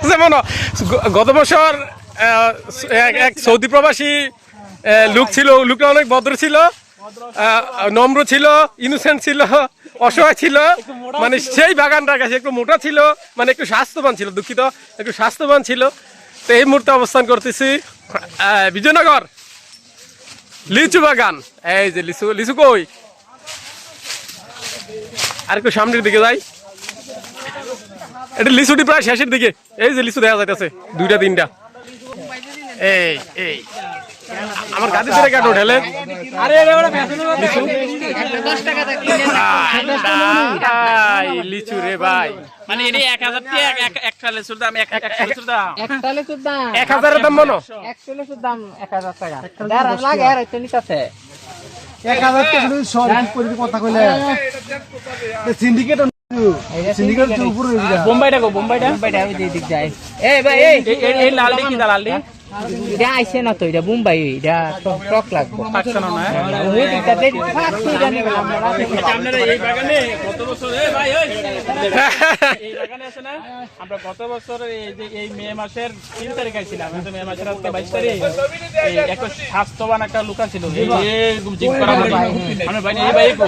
যেমন গত বছর এক সৌদি প্রবাসী লোক ছিল, লোকটা অনেক ভদ্র ছিল, নম্র ছিল, ইনোসেন্ট ছিল, অসহায় ছিল, মানে সেই বাগানটার কাছে একটু মোটা ছিল, মানে একটু স্বাস্থ্যবান ছিল, দুঃখিত, একটু স্বাস্থ্যবান ছিল। তো এই মুহূর্তে অবস্থান করতেছি বিজয়নগর লিচু বাগান। এই যে লিচু, লিচু কই, আর একটু সামনের দিকে যাই, এটা লিচুটি প্রায় শেষের দিকে। এই যে লিচু দেখা যাইতেছে দুইটা তিনটা। এই এই আমার গাড়ি ধরে কাটো ঢেলে লিচু রে ভাই, মানে 1000 টাকা একটা লিচুর দাম, একটা লিচুর দাম 1000 দাম মনো, একটা লিচুর দাম 1000 টাকা। যারা লাগে আর হইতে নিতাছে 1000 টাকা শুধু সব করে কথা কইলে সিন্ডিকেট সিন্ডিকেট উপরে বোম্বাইটা গো, বোম্বাইটা ওই দিক যায়। এই ভাই এই লালডি কি দা, লালডি এটা আইছে না তো, এটা মুম্বাই, এটা টক লাগবে পাকছে না। ওই দিকটা দেখি ফাঁকি জানি আমরা আপনারা এই বাগানে গত বছর এই ভাই ওই এই বাগানে আছে না, আমরা গত বছর এই যে এই মে মাসের 3 তারিখ আইছিলাম, তো মে মাসের আজকে 22 তারিখ। এই একটা স্বাস্থ্যবান একটা লোক ছিল, এই জিম করা ভাই, আমরা ভাই এই ভাই কো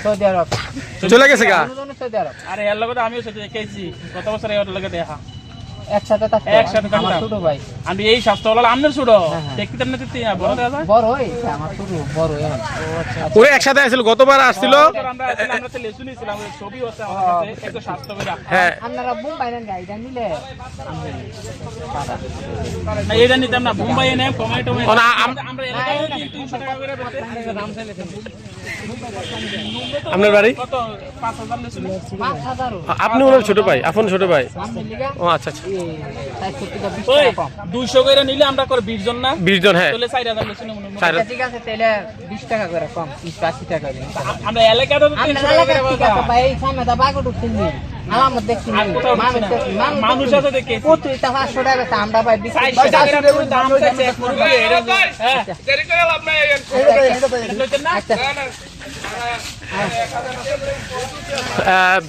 সৌদি আরব চলে গেছে গা। সৌদি আরব আরে এর লগে আমিও সাথে দেখেছি গত বছর এর লগে দেখা একসাথে থাকতে, একসাথে আমার ছোট ভাই। আমি এই স্বাস্থ্যওয়ালা আমনের ছোট দেখতে না দেখতে বড় দাদা বড় হইছে আমার ছোট, বড় এখন। ওই একসাথে আসছিল, গতবার আসছিল। আমরা তো লেসু নিছিলাম, ছবি আছে আমার কাছে, একটু স্বাস্থ্যকর। হ্যাঁ আপনারা মুম্বাই নেন গাইডা নিলে না এটা নিতাম না, বোম্বাই এনে কমাই টমাই আমরা এলাকায় 300 টাকা করে দিতে। আপনার বাড়ি কত 5000 লেসু 5000 আপনি ওনার ছোট ভাই, আপন ছোট ভাই। আমি লিগা ও আচ্ছা আচ্ছা, 20 ওই টাকা কম। 200 করে নিলে আমরা করে 20 জন না, 20 জন। হ্যাঁ তাহলে 4000 লেসু নেব। আচ্ছা, ঠিক আছে, তাহলে 20 টাকা করে কম, 80 টাকা দিন। আমরা এলাকায় তো 300 টাকা করে বাজার। ভাই এই সামনে দা বাগো ঢুকছেন নি, আলামত দেখছেন আর নি, কোথাও ঢুকছে না। মানুষ আছে দেখে প্রতিটা 500 টাকা তা আমরা ভাই 20 400 টাকা করে দাম চাইছে এক মুরগি। হ্যাঁ দেরি করে লাভ নাই, লইতেন না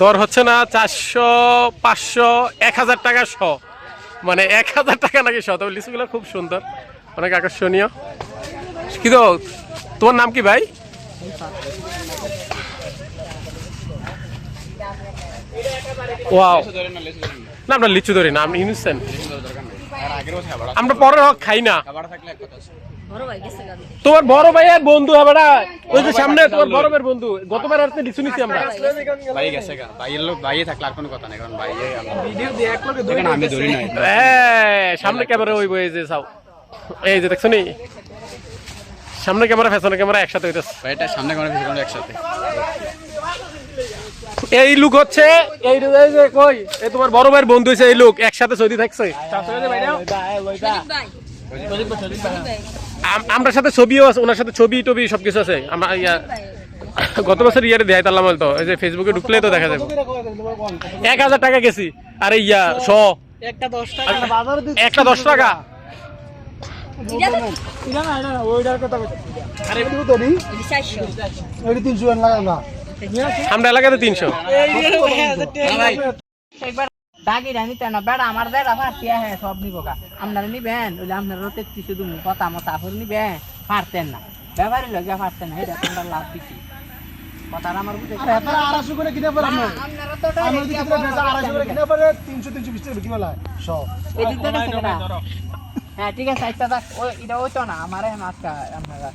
দর হচ্ছে না 400, 500, 1000 টাকা শ, মানে 1000 টাকা নাকি শ। তবে লিচুগুলো খুব সুন্দর, অনেক আকর্ষণীয়। কি তো তোমার নাম কি ভাই? ওয়াও, না আমরা লিচু ধরি না, আমি ইনোসেন্ট, আমরা পরে খাই না। তোমার বড় ভাইয়ের বন্ধু হবে না, ওই যে সামনে তোমার বড় ভাইয়ের বন্ধু, গতবার আর লিচু নিছি আমরা। ভাই গেছে গা, ভাইয়ের লোক ভাইয়ে থাকলে আর কোনো কথা নাই, কারণ ভাই আমি ধরি নাই। সামনে ক্যামেরা ওই বই যে চাও, এই যে দেখছো নি সামনে ক্যামেরা পেছনে ক্যামেরা একসাথে হইতেছে। ভাইটা সামনে কোনো কিছু একসাথে। এই লোক হচ্ছে এই যে কই, এই তোমার বড় ভাইয়ের বন্ধু হইছে, এই লোক একসাথে সৌদি থাকছে। আমরা সাথে ছবিও আছে, ওনার সাথে ছবি টবি সবকিছু আছে। আমরা গত বছর ইয়ারে দেখাই তাল্লাম, তো এই যে ফেসবুকে ঢুকলে তো দেখা যাবে। 1000 টাকা গেছি, আরে ইয়া শ একটা 10 টাকা একটা 10 টাকা। আমরা এলাকাতে 300। দাগি রানি তেন বেড়া আমার দেড়া ফাটিয়া হ্যাঁ সব নিবো কা, আপনারা নিবেন ওইলে আপনারা 33 দুমু কথা মতো আপনি নিবেন, পারতেন না ব্যবহারই লগিয়া পারতেন না, এটা আপনারা লাভ দিছি কথা আমার বুঝে। আপনারা 250 করে কিনে পারেন না, আপনারা তো আমরা দিকে 250 করে কিনে পারে 300 টাকা বিক্রি হয় সব। এদিক থেকে না। হ্যাঁ ঠিক আছে, আচ্ছা দেখ ওই এটা ওইতো না আমারে মাছকা আপনারা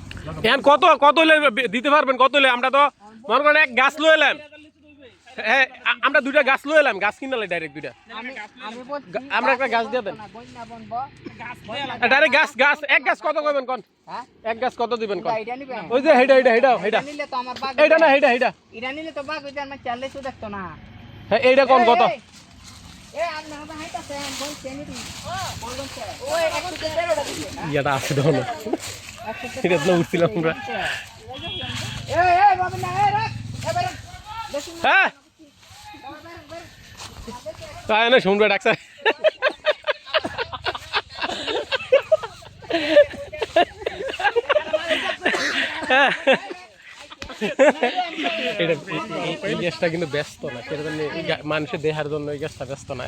এখন কত কত হলে দিতে পারবেন? কত হলে? আমরা তো মনে করেন এক গাছ লয়ে এলাম, হ্যাঁ আমরা দুইটা গাছ লয়ে এলাম, গাছ কিনালে ডাইরেক্ট দুইটা, আমি বলছি আমরা একটা গাছ দিয়ে দেন বন্যা বনবো ডাইরেক্ট গাছ। গাছ এক গাছ কত কইবেন কোন? হ্যাঁ এক গাছ কত দিবেন কোন? এটা নিবেন ওই যে হেডা হেডা হেডা হেডা, নিলে তো আমার বাগ, এইটা না হেডা হেডা, এটা নিলে তো বাগ ওইটা আমার চালে তো দেখতো না। হ্যাঁ এইটা কোন কত? এই আপনারা তো হাইতাছেন কোন চেনিদি বলবেন স্যার ওই 113 টাকা দিছে। ইয়াটা আছে ধরো, এটা তো উঠছিলাম আমরা। এই বাবা না এই রাখ এবারে দেখুন হ্যাঁ তাই না, শুনবে ডাক্তার। এটা এই গ্যাসটা কিন্তু ব্যস্ত না, সেটা জন্য মানুষের দেহার জন্য এই গ্যাসটা ব্যস্ত না।